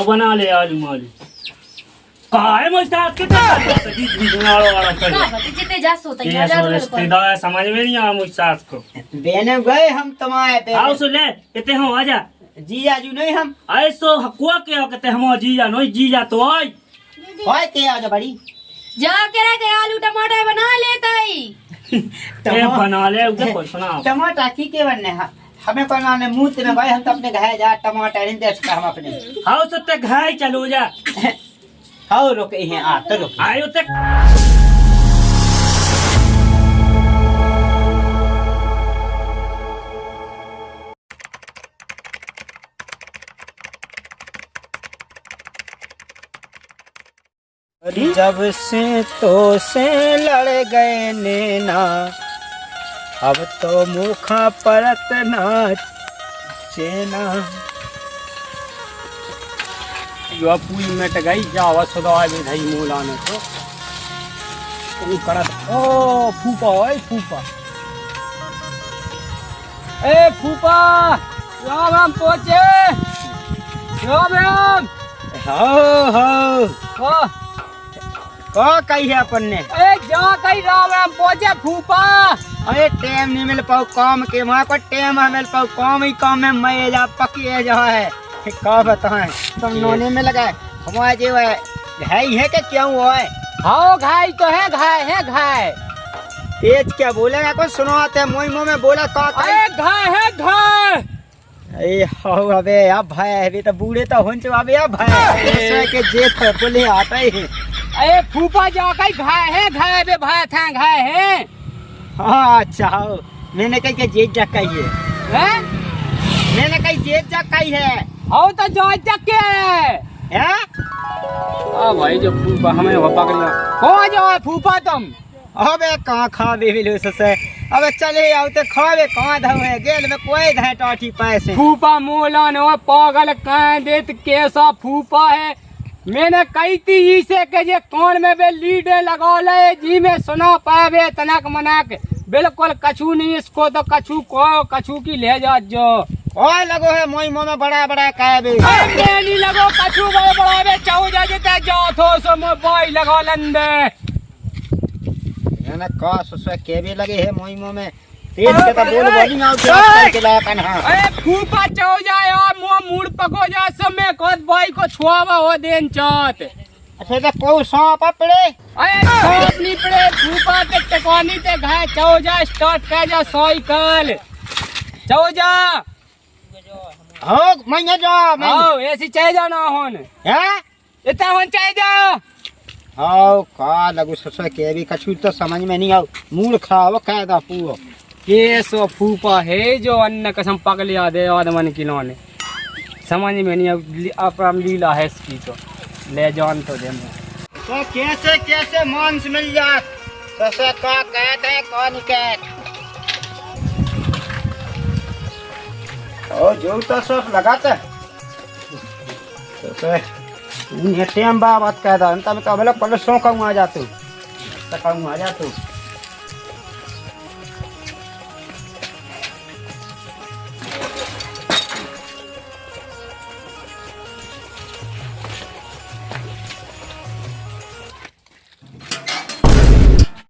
आओ बना ले आलू मालू काहे मुस्ताद के बीच बीच में आड़ो आड़ो कर जितने जास होता ये सो रिश्तेदार समझ में नहीं आ मुस्ताद को बेने गए हम तुम्हारे आओ सो ले कहते हम आजा जीजा जी नहीं हम ऐसो हकुआ के कहते हम जीजा नहीं जीजा तो आई होय के आजा बड़ी जाके रह गए आलू टमाटर बना लेता ही ते बना ले उसे कोई सुना टमाटर की के बनने हमें बनाने मुंह में भाई हम तो अपने घर जा टमाटर नहीं दे सकता हम अपने आओ तो ते घर चलो जा आओ रुके हैं आ तो रुक आयो तक जब से तो से लड़ गए नैना अब तो मुखा परत ना चेना यो पूरी मिट गई जावा सदा भी धई मूलाने तो तू करत ओ फूफा ओए फूफा ए फूफा राम राम पहुंचे राम राम हो को कही है अपन ने ए जा कहीं राम राम पहुंचे फूफा अरे टाइम नहीं मिल पाऊ काम के वहाँ पर टाइम मिल पाऊ काम ही काम में मैं जा पकी जो है का बताएं तुम नोने में लगा हमारे जो है कि क्यों हुआ है हाँ घाय तो है घाय तेज क्या बोलेगा कुछ सुनाते मोई मुँह में बोला का घाय है घाय अरे हो अबे अब भाई अभी तो बूढ़े तो होंचे अबे अब भाई के जेठ बोले आता ही अरे फूफा जा कहीं घाय बे भाई था घाय है हाँ अच्छा हो मैंने कही के जेठ जा कही हैं मैंने कही जेठ जा कही है आओ तो जो चक्के हैं आ भाई जो फूफा हमें वो पकड़ लिया कौन जो है फूफा तुम अबे कहाँ खा बेबिलो से अबे चले आओ तो खावे कहाँ धवे गेल में कोई धै टाटी पैसे फूफा मोला ने वो पागल कह देत कैसा फूफा है मैंने कही थी इसे के जे कौन में बे लीडे लगा ले जी में सुना पावे तनक मनक बिल्कुल कछू नहीं इसको तो कछू की ले जा जो ओए लगो है मोई मुंह में बड़ा बड़ा कह बे नहीं लगो कछू बड़ा बे चाऊ जा जेते जाओ थो सो मो बाई लगा लंदे ना का ससुर के भी लगे है मोई मुंह में तेज के तो बोल बोली ना क्या के ला कन्हा ए फूफा चाऊ जा यार मो मूड पको जा समय कोत बाई को छुआवा हो देन चात अच्छा तो को सांप पड़े अरे सांप नहीं पड़े फूफा के टकवानी ते घाय चाऊ जा स्टार्ट कर जा साइकिल चाऊ जा हो मैं जा मैं आओ ऐसी चाहे जाना होन हैं इतना होन चाहे जा आओ का लगू ससुर के भी कछु तो समझ में नहीं आओ मूड खराब कायदा पूरो ये सो फूफा है जो अन्न कसम पक लिया दे आदमन खिलौने समझ में नहीं अपराम लीला है इसकी तो ले जान तो दे तो कैसे कैसे मांस मिल जात ससुर का कहते हैं कौन कहते ओ जो तो सब लगाते ससुर ये टाइम बा बात कहता अंत में तो मतलब पहले सो कहूँ आ जातू तो कहूँ आ जातू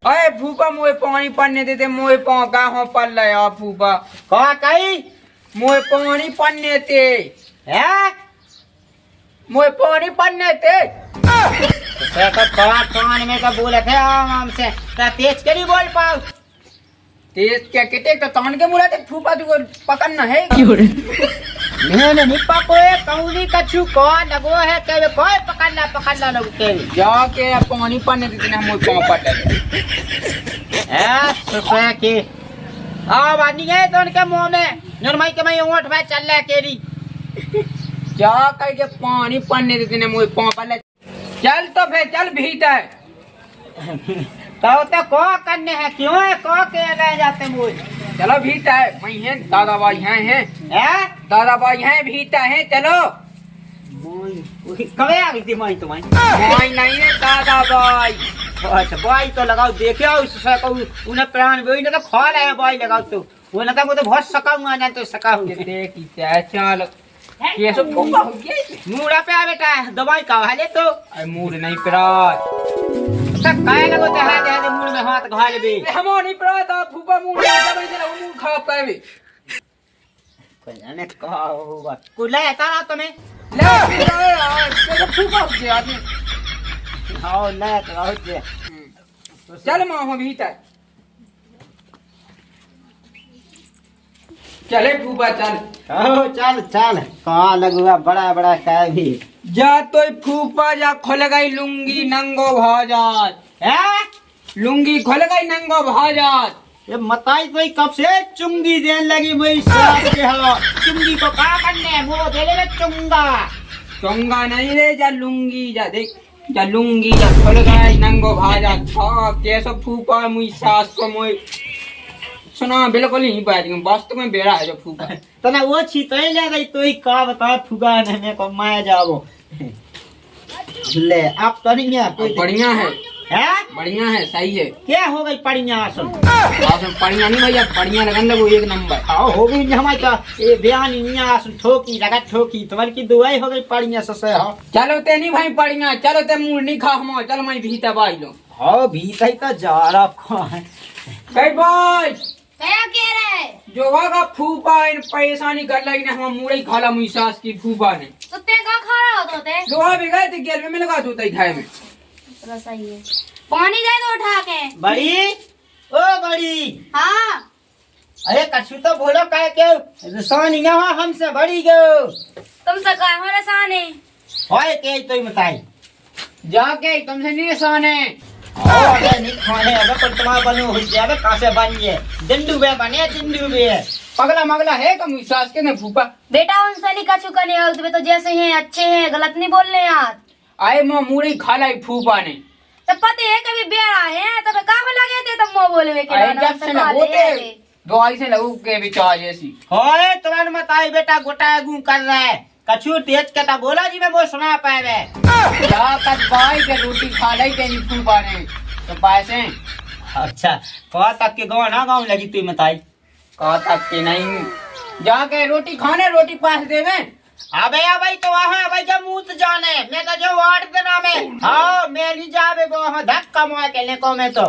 अरे फूफा मोए पानी पड़ने देते मोए पाँव गाँव पड़ रहा फूफा कहा कही मोए पानी पड़ने थे है मोए पानी पड़ने थे कान में तो बोले थे आराम से तेज के नहीं बोल पाओ तेज क्या कहते तो तान के मुड़ा थे फूफा तू पकड़ना है मैंने नहीं पकोए कौनी कछु को लगो है के कोई पकड़ना लोग के जाके पानी पड़ने देते ना मोए पाँव पड़े है सुसे की अब आनी है तो उनके मुंह में नरमाई के मैं ओठ में चल रहा केरी जा करके पानी पड़ने देते ना मोए पाँव पड़े चल तो फिर चल भीतर तो को करने हैं क्यों है को के ले जाते मुझ चलो भीतर वही है दादा भाई हैं दादा भाई हैं भीतर हैं चलो कबे आ गई थी माई तुम्हारी भाई नहीं है दादा भाई अच्छा भाई तो लगाओ देखे उससे उन्हें प्राण भी ना तो खा रहे हैं भाई लगाओ तो वो ना तो बहुत सका हुआ ना तो सका हुआ देखी चल ये सब फूफा हो गया मूड़ा पे आ बेटा दवाई का हाले तो अरे मूड नहीं पड़ा तक काय लगो ते हाथ मूड़ में हाथ घाल बे हम नहीं पड़ा था फूफा मूड नहीं पड़ा चला वो मूड खा पाए जाने का होगा कुला है तारा तुम्हें ले तो फूफा हो गया आदमी हां ले तो हो जे चल मां हम भीतर चले फूफा चल ओ चल चल कहां लगुआ बड़ा बड़ा काय भी जा तो फूफा जा खोल गई लुंगी नंगो भाजात है लुंगी खोल गई नंगो भाजात ये मताई तो कब से चुंगी देने लगी वही सास के हवा चुंगी को का करने वो दे ले चुंगा चोंगा नहीं ले जा लुंगी जा देख जा लुंगी जा खोल गई नंगो भाजात हां कैसो फूफा मुई सास को मोई सुना बिल्कुल ही बात नहीं वास्तव में बेड़ा है जो फूफा तना वो छितई ले गई तो ही का बता फुगा ने में को माया जावो ले आप तो नहीं है कोई बढ़िया है बढ़िया है सही है क्या हो गई पड़िया आसन आसन बढ़िया नहीं भैया बढ़िया लगन लगो एक नंबर आओ हो गई हमारी का ये बयान नहीं आसन ठोकी लगा ठोकी तुम्हारी की दुआई हो गई पड़िया ससे हो चलो ते नहीं भाई बढ़िया चलो ते मुंह नहीं खा हम चल मैं भीता बाई लो हां भीतर तो जा रहा है कई भाई क्या कह रहे जो वागा फूफा इन परेशानी कर लगी ने हम मुड़ई खाला मुई सास की फूफा ने कुत्ते का खा रहा होता थे लोहा भी गए थे गेल में लगा दो तई खाए में चलो सही है पानी दे दो उठा के बड़ी ओ बड़ी हाँ अरे कछु तो बोलो काय के रुसानी ना हो हमसे बड़ी गो तुमसे कहा हो रसाने होए के तो बताई जाके तुमसे नहीं साने अरे नहीं खाने अब पर तुम्हारा बनो हो जाए कासे बनिए जिंदू बे बने जिंदू बे पगला मगला है का मुई सास के ने फूफा बेटा उनसे नहीं कछु करने हो तो जैसे हैं अच्छे हैं गलत नहीं बोलने यार आए मां मुड़ई खाला ही फूफा ने तो पति है कभी बेड़ा है तब का हो लगे थे तुम मुंह बोलवे के आए ना जब से ना होते दवाई से लगू के विचार जैसी होए तुम्हारे बताई बेटा गोटा गू कर रहा है कछु तेज के ता बोला जी मैं वो सुना पाए जा कद भाई के रोटी खा लाई के नहीं फूफा ने तो पैसे अच्छा कहा तक के गाँव ना गाँव लगी तू बताई कहा तक के नहीं जाके रोटी खाने रोटी पास देवे अबे भाई तो वहाँ भाई जब मुँह जाने मैं तो जो वार्ड देना में हाँ मैं नहीं जावे वहाँ धक्का मार के लेको में तो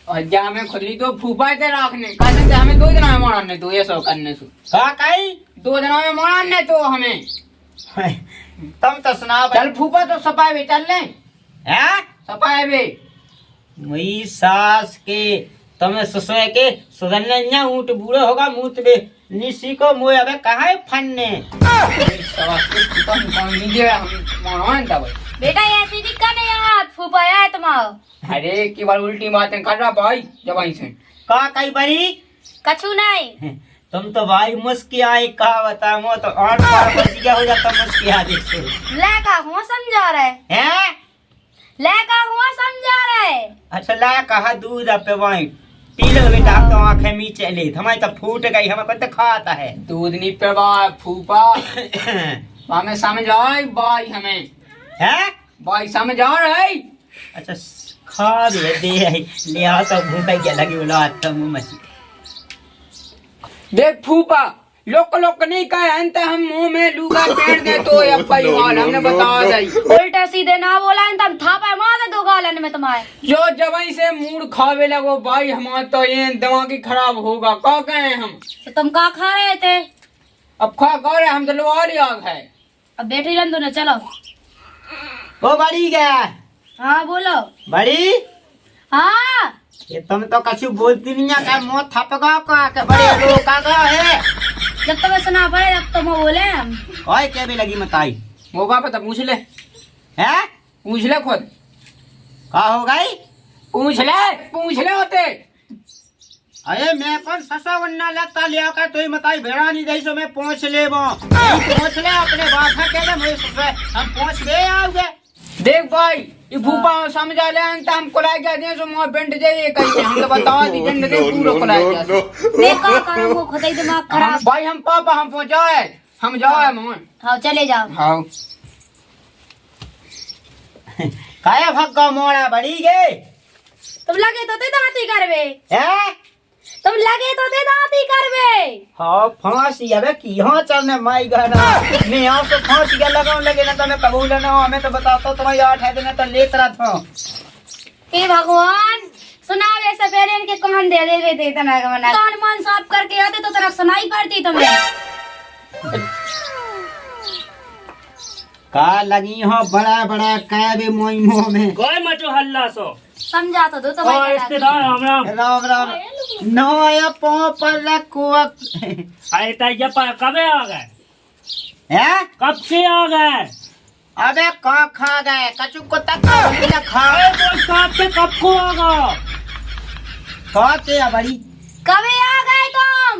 और जा में खुली तो फूफा के रखने कहते थे हमें 2 दिन में मारने तो ये सब करने से हाँ कहीं 2 दिन में मारने तो हमें तुम तो सुना चल फूफा तो सपाए भी चल ले हैं सपाए भी वही सास के तुम्हें ससुर के सुधरने ऊँट बूढ़े होगा मुँह बे निसी को मुँह अबे कहाँ है फन्ने बेटा ऐसी दिक्कत नहीं यार फूफा है तुम्हारा अरे की बार उल्टी बातें कर रहा भाई जब आई से कहा कई बड़ी कछु नहीं तुम तो भाई मुस्की आई कहा बता मो तो 8 बार बच गया हो जाता मुस्की आदि से लेका हुआ समझा रहे हैं लेका हुआ समझा रहे अच्छा ला कहा दूध पे वाई पी लो बेटा आप तो आंखें नीचे ले हमारी तो फूट गई हमें पता खाता है दूध नहीं पेवा फूफा हमें समझ आई भाई हमें हैं भाई समझ आ रही अच्छा खा दे ले आ तो भूख गया लगी बोला तो मुंह में देख फूफा लोक लोक नहीं कहे अंत हम मुंह में लूगा पेड़ दे तो ये परिवार हमने बता दई उल्टा सीधे ना बोला तब थापा मार दो गालन में तुम्हारे जो जवाई से मूड खावे लगो भाई हमारा तो ये दिमाग ही खराब होगा का कहे हम तो तुम का खा रहे थे अब खा गए हम तो लवा लिया है अब बैठे रहने दो ना चलो ओ बड़ी गया हाँ बोलो बड़ी हाँ ये तुम तो कछु बोलती नहीं है मुँह थपगा का बड़े रोका का है जब तुम्हें सुना पड़े तब तुम बोले हम ओए क्या भी लगी बताई होगा पता पूछ ले हैं पूछ ले खुद का हो गई पूछ ले होते अरे मैं कौन ससा वन्ना लगता लिया कर तो बताई भेड़ा नहीं गई सो मैं पहुँच ले पहुँच ले अपने बात के लिए मुझे ससुर हम पहुँच गए आओगे देख भाई ये फूफा समझा ले अंत हम कोलाई क्या दे सो मोर बेंट जाइए कहीं हम तो बता दी बेंट दे पूरा कोलाई क्या मैं का करूँ वो खुद ही दिमाग खराब भाई हम पापा हम पहुंचाए हम जाए मोहन हाँ चले जाओ हाँ काया भक्का मोड़ा बड़ी गे तुम लगे तो दांती करवे हैं तुम लगे तो दे दादी करबे। हाँ फांसी अबे की यहाँ चलने माई गहना मैं यहाँ से फांसी का लगाऊं लगे ना तो मैं कबूल ना हमें तो बताता तुम्हारी 8 है दिन तो लेत रहा था। हे भगवान सुनावे से पहले इनके कान दे देवे थे तना का मना कान मन साफ करके आते तो तेरा सुनाई पड़ती तुम्हें। का लगी हो बड़ा बड़ा कैबे मोई मुंह में कोई मचो हल्ला सो समझा तो दो तो ओ भाई रिश्तेदार हमरा राम राम नो या पो पर रखो आए ताइया पर कबे आ गए हैं कब से आ गए अबे का खा गए कचू को तक ना खा अरे वो साहब के कब को आ गए खाते है बड़ी कबे आ गए तुम।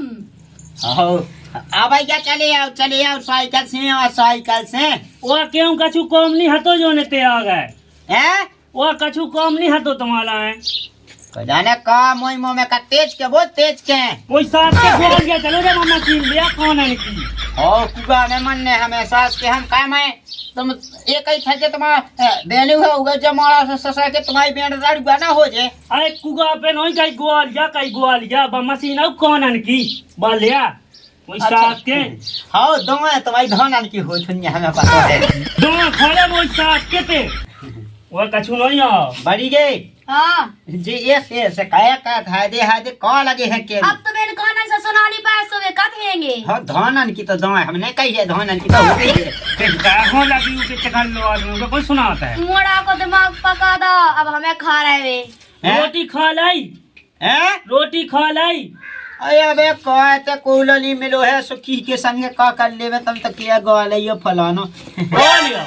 हो अब क्या चले आओ साइकिल से वो क्यों कछु कम नहीं हतो जो ने ते आ गए हैं वो कछु कम नहीं हतो तुम्हारा है तो जाने का मोई मुंह में का तेज के बहुत तेज के कोई साथ के बोल गया चलो रे मम्मा छीन लिया कौन है की ओ कुगा ने मन ने हमें सास के हम काम है तुम एक ही थे तुम्हारा बेलू है उगा जमाड़ा से ससा के तुम्हारी बेंड दाढ़ी बना हो जे अरे कुगा पे नहीं कई गोलिया बा मशीन अब कौन है की बोलिया कोई साथ के हाँ दो है तुम्हारी धान की हो सुनिए हमें पता है दो खड़े वो साथ के ते वो कछु नहीं आ बड़ी गई हाँ जी ये से काया का हादे हादे कौन लगे है के अब तो मैंने कान से सुना नहीं पाए सो वे कत हेंगे। हाँ धानन की तो दो है हमने कही है धानन की तो होती है गाहों लगी उके चकन लो आदमी को कौन सुनाता है मोड़ा को दिमाग पका दो अब हमें खा रहे वे। हैं? रोटी खा लाई हैं रोटी खा लाई अबे कहते कोलनी मिलो है सुखी के संगे का कर लेवे तुम तो किया गोलियो फलानो बोलियो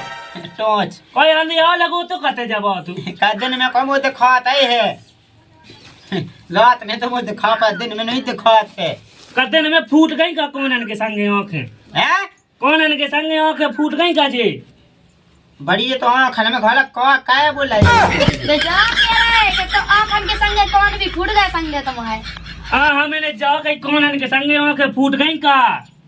टोच कोई आंधी आ लगो तो कते जब तू का दिन में कम दिखाता ही है रात में तो वो दिखाता दिन में नहीं दिखाते कते में फूट गई का कोनन के संगे आंखें हैं कोनन के संगे आंखें फूट गई का जी बड़ी है तो आँख में घर का बोला तो जा कह रहे कि तो आंखन के संगे कान भी फूट गए संगे तुम्हारे। हाँ मैंने जा गई कोनन के संगे आंखें फूट गई का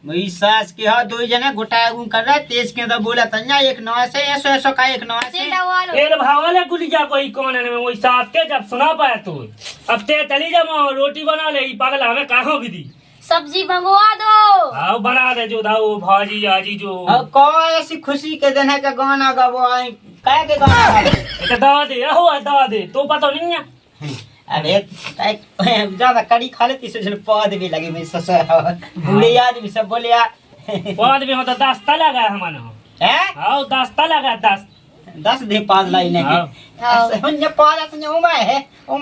मेरी सास की हाँ दो जने गोटाया गुम कर रहा तेज के तो बोला तन्या एक नौ से ऐसो ऐसो का एक नौ से सीधा वालो तेरे भावले गुलिया कोई कोनन में वही साथ के जब सुना पाया तू अब ते चली जा मां रोटी बना ले पागल हमें कहाँ विधि सब्जी मंगवा दो। आओ बना दे जो दाऊ भाजी आजी जो अब कौन ऐसी खुशी के दिन है का गाना गा वो आई काय के गाना गा एक दा दे हो दा दे तो पता नहीं है अरे ज्यादा कड़ी खा लेती से पौध भी लगे मेरी ससुर बूढ़े आदमी सब बोले यार बाद में होता 10 तला गया हमारे हैं आओ 10 तला गया 10 दे पाँच लाई नहीं हाँ। सुन पाँच सुन उमा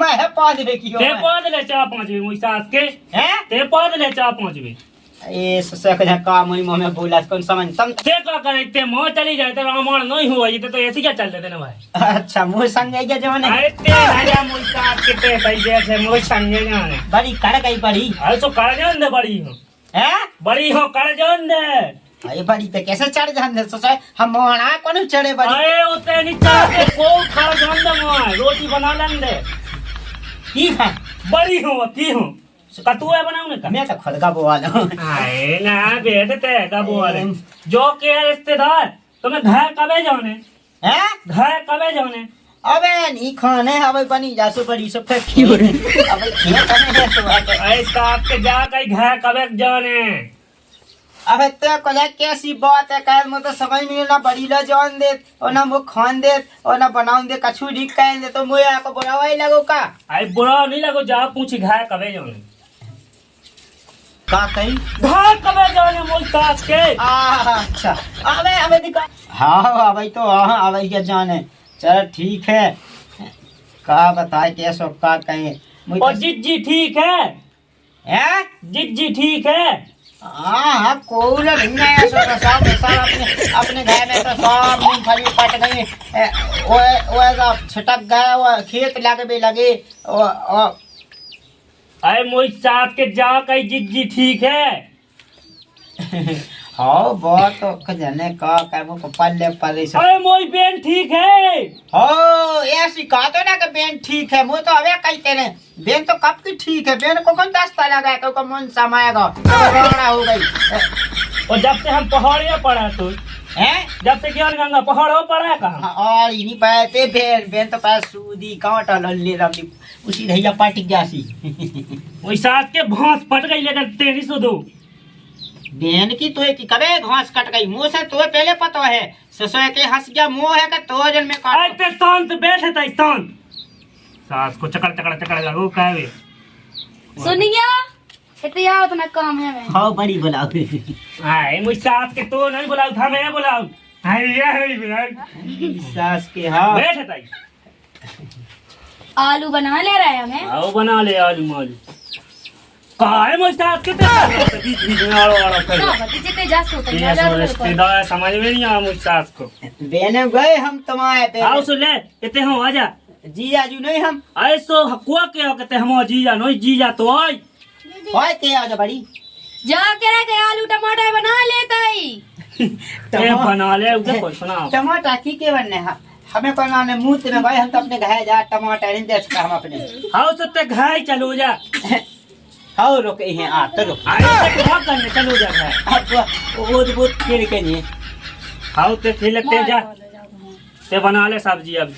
है पाँच दे की ते पाद ले 4-5 वे मुई सास के हैं ते पाद ले 4-5 वे ए ससुर का काम मुई मुंह में बोला कौन समझ तुम ते का करे ते मोह चली जाए तो रामायण नहीं हुआ ये तो ऐसे क्या चल देते ना भाई अच्छा मुँह संग गया जो ने अरे ते राजा मुई सास के ते भाई जैसे मुई संगे जाने बड़ी कर गई बड़ी अरे तो कर जान दे बड़ी हो हैं बड़ी हो कर जान दे अरे बड़ी पे कैसे चढ़ जान दे ससुर हम मोहना कौन चढ़े बड़ी अरे उते नीचे के को कर जान दे मोह रोटी बना लन दे ठीक है बड़ी हो की हो कतुआ बनाऊंगे का मैं तो खुद का बोल हूँ आए ना बेट ते का बोल जो के रिश्तेदार तुम्हें घर कबे जाने हैं घर कबे जाने अबे नहीं खाने अबे बनी जा सो बड़ी सब फिर क्यों अबे खेत में है तो ऐसा आपके जा कहीं घर कबे जाने अबे ते को ले कैसी बात है कह मुझे तो समझ नहीं ना बड़ी ला जान दे और ना वो खान दे और ना बनाऊं दे कछु ढीक कह दे तो मुझे आपको बुरा ही लगो का आई बुरा नहीं लगो जा पूछी घर कबे जाने का कहीं घर कबे जाने मुझ सास के अच्छा अबे अबे दिखा हाँ अबे तो हाँ अबे क्या जाने चल ठीक है का बताए कैसो का कहीं और जिज्जी ठीक है हैं जिज्जी ठीक है हाँ कोई नहीं है सब अपने अपने घर में तो सब मूंगफली पट गई वो छिटक गए वो खेत लगे अरे मुझ सास के जा कहीं जिज्जी ठीक है हाँ बहुत तो जाने का वो पल्ले पल्ले सब अरे मोई बेन ठीक है हो ऐसी कहा तो ना कि बेन ठीक है मुझे तो अबे कहते ने बेन तो कब की ठीक है बेन को कौन दस्ता लगा क्योंकि मन समाएगा रोना हो गई और जब से हम पहाड़िया पड़ा तो हैं? जब से ज्ञान गंगा पहाड़ों पर है कहाँ? और इन्हीं पाते बेन बेन तो पास सूदी कांटा ले रही उसी रहिया पाटी जासी। वही साथ के भांस फट गई लेकिन तेरी सो दो। बेन की तो की कबे घास कट गई मुंह से तो पहले पता है ससुर के हंस गया मुंह है का तो जन में अरे काट ते शांत बैठे ता शांत। सास को चकड़ लगो कहवे। सुन गया इतने आओ तो ना काम है मैं हां बड़ी बुलाओ। हाय मुझ सास के तो नहीं बुलाऊ था मैं बुलाऊ। हाय ये है बुलाऊ। सास के हां बैठे ताई। आलू बना ले रहा है हमें। आओ बना ले आलू मालू। कहा है मुझ सास के तो बीच बीच में आड़ो कर। ना बती जितने जा सोते ये हैं सो रिश्तेदार समझ में नहीं आ मुझ सास को। बेने गए हम तुम्हारे पे आओ सो ले इते हो आजा। जीजा जी नहीं हम ऐसो हकुआ के हो कहते हम जीजा नहीं जीजा तो आई। होय के आ जा बड़ी जाके रह गए आलू टमाटर बना लेता ही ए बना ले उधर कोई सुनाओ। टमाटर की के बनने हमें बनाने मुंह में भाई हम तो अपने घर जा टमाटर नहीं दे सकता हम अपने आओ सत्ते घाय चलो जा। हाउ रुके हैं आ तो रुक आए से क्या करने चलो जा घाय। अब वो खेल के नहीं आओ ते खेलते जा ते बना ले सब्जी अब।